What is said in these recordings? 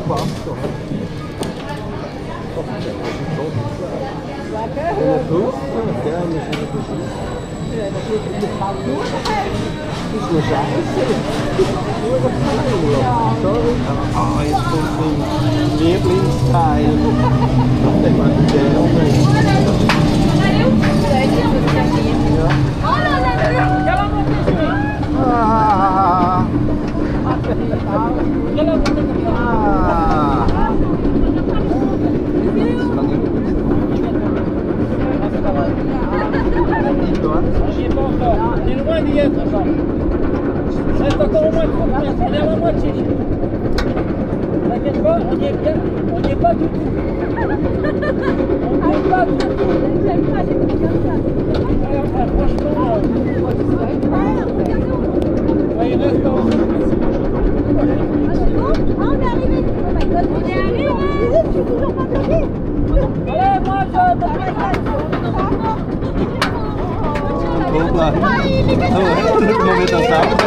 Wasser. Das ist nur Scheiße. Sorry. Ah, jetzt kommt mein Lieblingsteil. Den mag ich gerne. On est loin d'y être, Jean. Il reste encore au moins 30 mètres, on est à la moitié. T'inquiète pas, on n'y est bien, on n'y est pas du tout. On n'y est pas du tout. J'aime pas les trucs comme ça. Franchement, il reste en... On est arrivé. Oh my god, on est arrivé. Je suis toujours pas bloqué. Allez, moi je... Hoppla. Oh, nu kommer vi ta samman.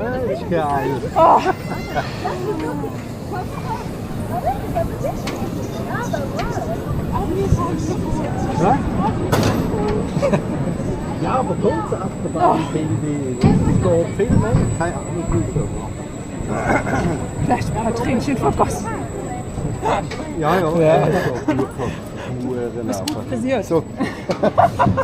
Das ist geil. Oh. Ja? Ja, aber kurz Achterbahn finde ich, das geht viel mehr, keine Ahnung wieso. Vielleicht war ein Tränchen vergossen. Ja, ja, ja. Das ist gut frisiert. So.